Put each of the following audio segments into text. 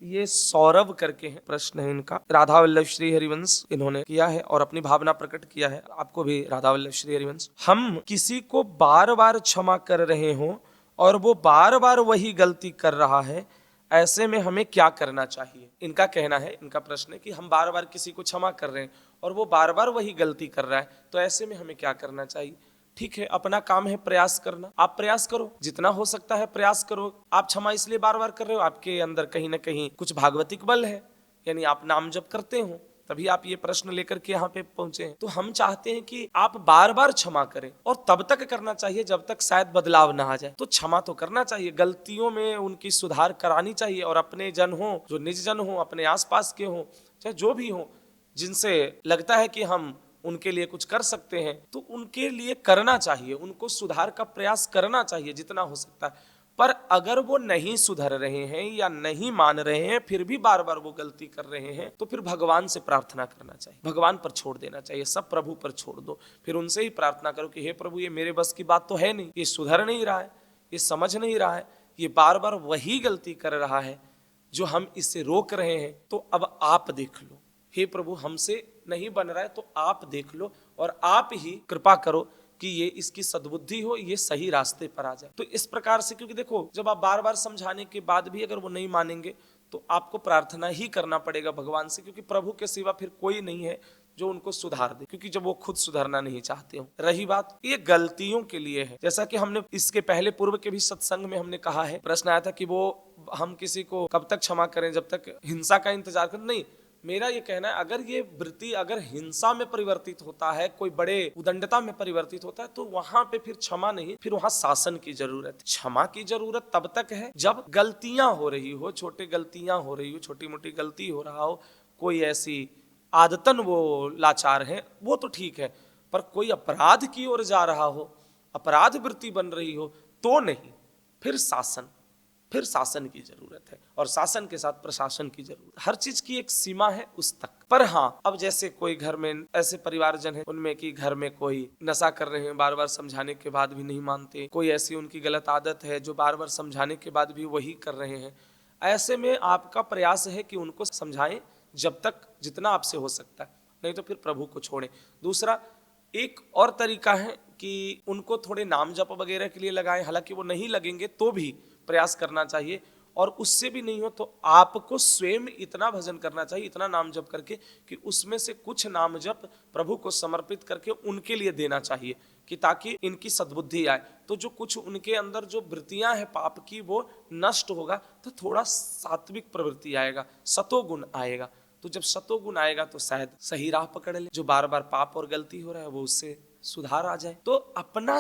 ये सौरभ करके है, प्रश्न है इनका। राधा वल्लभ श्री हरिवंश इन्होंने किया है और अपनी भावना प्रकट किया है। आपको भी राधा वल्लभ श्री हरिवंश। हम किसी को बार बार क्षमा कर रहे हो और वो बार बार वही गलती कर रहा है, ऐसे में हमें क्या करना चाहिए? इनका कहना है, इनका प्रश्न है कि हम बार बार किसी को क्षमा कर रहे हैं और वो बार बार वही गलती कर रहा है, तो ऐसे में हमें क्या करना चाहिए? ठीक है, अपना काम है प्रयास करना, आप प्रयास करो, जितना हो सकता है प्रयास करो। आप क्षमा इसलिए बार बार कर रहे हो, आपके अंदर कहीं ना कहीं कुछ भागवतिक बल है, यानी आप नाम जप करते हो, तभी आप ये प्रश्न लेकर के यहाँ पे पहुंचे हैं। तो हम चाहते हैं कि आप बार बार क्षमा करें, और तब तक करना चाहिए जब तक शायद बदलाव ना आ जाए। तो क्षमा तो करना चाहिए, गलतियों में उनकी सुधार करानी चाहिए, और अपने जन हो, जो निज जन हो, अपने आसपास के हो, चाहे जो भी हो, जिनसे लगता है कि हम उनके लिए कुछ कर सकते हैं, तो उनके लिए करना चाहिए, उनको सुधार का प्रयास करना चाहिए जितना हो सकता है। पर अगर वो नहीं सुधर रहे हैं या नहीं मान रहे हैं, फिर भी बार बार वो गलती कर रहे हैं, तो फिर भगवान से प्रार्थना करना चाहिए, भगवान पर छोड़ देना चाहिए, सब प्रभु पर छोड़ दो। फिर उनसे ही प्रार्थना करो कि हे प्रभु, ये मेरे बस की बात तो है नहीं, ये सुधर नहीं रहा है, ये समझ नहीं रहा है, ये बार बार वही गलती कर रहा है जो हम इससे रोक रहे हैं, तो अब आप देख लो। हे प्रभु, हमसे नहीं बन रहा है तो आप देख लो, और आप ही कृपा करो कि ये इसकी सद्बुद्धि हो, ये सही रास्ते पर आ जाए। तो इस प्रकार से, क्योंकि देखो, जब आप बार बार समझाने के बाद भी अगर वो नहीं मानेंगे, तो आपको प्रार्थना ही करना पड़ेगा भगवान से, क्योंकि प्रभु के सिवा फिर कोई नहीं है जो उनको सुधार दे, क्योंकि जब वो खुद सुधरना नहीं चाहते हो। रही बात, ये गलतियों के लिए है, जैसा कि हमने इसके पहले पूर्व के भी सत्संग में हमने कहा है, प्रश्न आया था कि वो हम किसी को कब तक क्षमा करें, जब तक हिंसा का इंतजार करें। नहीं, मेरा ये कहना है, अगर ये वृत्ति अगर हिंसा में परिवर्तित होता है, कोई बड़े उदंडता में परिवर्तित होता है, तो वहां पे फिर क्षमा नहीं, फिर वहां शासन की जरूरत है। क्षमा की जरूरत तब तक है जब गलतियां हो रही हो, छोटी गलतियां हो रही हो, छोटी मोटी गलती हो रहा हो, कोई ऐसी आदतन वो लाचार है, वो तो ठीक है। पर कोई अपराध की ओर जा रहा हो, अपराध वृत्ति बन रही हो, तो नहीं, फिर शासन की जरूरत है, और शासन के साथ प्रशासन की जरूरत। हर चीज की एक सीमा है उस तक। पर हाँ, अब जैसे कोई घर में ऐसे परिवारजन है, उनमें कि घर में कोई नशा कर रहे हैं, बार बार समझाने के बाद भी नहीं मानते, कोई ऐसी उनकी गलत आदत है जो बार बार समझाने के बाद भी वही कर रहे हैं, ऐसे में आपका प्रयास है कि उनको समझाएं जब तक जितना आपसे हो सकता है, नहीं तो फिर प्रभु को छोड़ें। दूसरा, एक और तरीका है कि उनको थोड़े नाम जप वगैरह के लिए लगाएं, हालांकि वो नहीं लगेंगे तो भी प्रयास करना चाहिए, और उससे भी नहीं हो तो आपको स्वयं इतना भजन करना चाहिए, इतना नाम जप करके, कि उसमें से कुछ नाम जप प्रभु को समर्पित करके उनके लिए देना चाहिए, कि ताकि इनकी सद्बुद्धि आए। तो जो कुछ उनके अंदर जो वृत्तियां हैं पाप की, वो नष्ट होगा, तो थोड़ा सात्विक प्रवृत्ति आएगा, सतोगुण आएगा। तो जब सतोगुण आएगा तो शायद सही राह पकड़ ले, जो बार बार पाप और गलती हो रहा है वो उससे सुधार आ जाए। तो अपना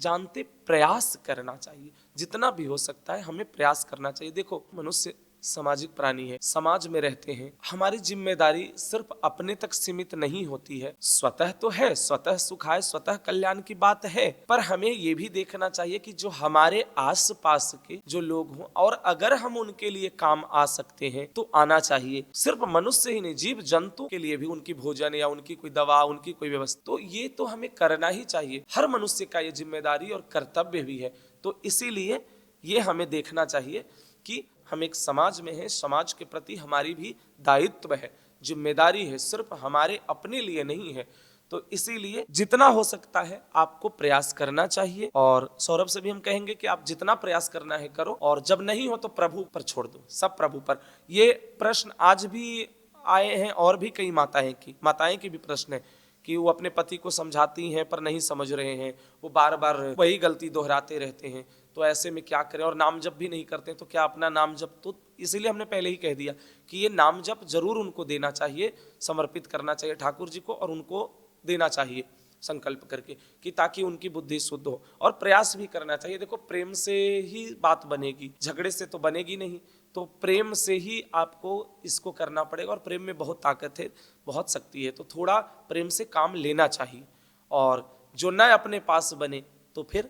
जानते प्रयास करना चाहिए, जितना भी हो सकता है हमें प्रयास करना चाहिए। देखो, मनुष्य सामाजिक प्राणी है, समाज में रहते हैं, हमारी जिम्मेदारी सिर्फ अपने तक सीमित नहीं होती है। स्वतः तो है, स्वतः सुखाय स्वतः कल्याण की बात है, पर हमें ये भी देखना चाहिए कि जो हमारे आस पास के जो लोग हों, और अगर हम उनके लिए काम आ सकते हैं तो आना चाहिए। सिर्फ मनुष्य ही नहीं, जीव जंतु के लिए भी उनकी भोजन या उनकी कोई दवा, उनकी कोई व्यवस्था, तो ये तो हमें करना ही चाहिए। हर मनुष्य का ये जिम्मेदारी और कर्तव्य भी है। तो इसीलिए ये हमें देखना चाहिए कि हम एक समाज में हैं, समाज के प्रति हमारी भी दायित्व है, जिम्मेदारी है, सिर्फ हमारे अपने लिए नहीं है। तो इसीलिए जितना हो सकता है आपको प्रयास करना चाहिए, और सौरभ से भी हम कहेंगे कि आप जितना प्रयास करना है करो, और जब नहीं हो तो प्रभु पर छोड़ दो, सब प्रभु पर। ये प्रश्न आज भी आए हैं, और भी कई माताएं की भी प्रश्न है कि वो अपने पति को समझाती हैं पर नहीं समझ रहे हैं, वो बार बार वही गलती दोहराते रहते हैं, तो ऐसे में क्या करें, और नाम जप भी नहीं करते, तो क्या अपना नाम जप, तो इसीलिए हमने पहले ही कह दिया कि ये नाम जप जरूर उनको देना चाहिए, समर्पित करना चाहिए ठाकुर जी को, और उनको देना चाहिए संकल्प करके, कि ताकि उनकी बुद्धि शुद्ध हो, और प्रयास भी करना चाहिए। देखो, प्रेम से ही बात बनेगी, झगड़े से तो बनेगी नहीं, तो प्रेम से ही आपको इसको करना पड़ेगा, और प्रेम में बहुत ताकत है, बहुत शक्ति है। तो थोड़ा प्रेम से काम लेना चाहिए, और जो न अपने पास बने तो फिर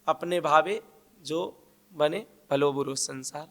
अपने भावे जो बने, भलो बुरो संसार।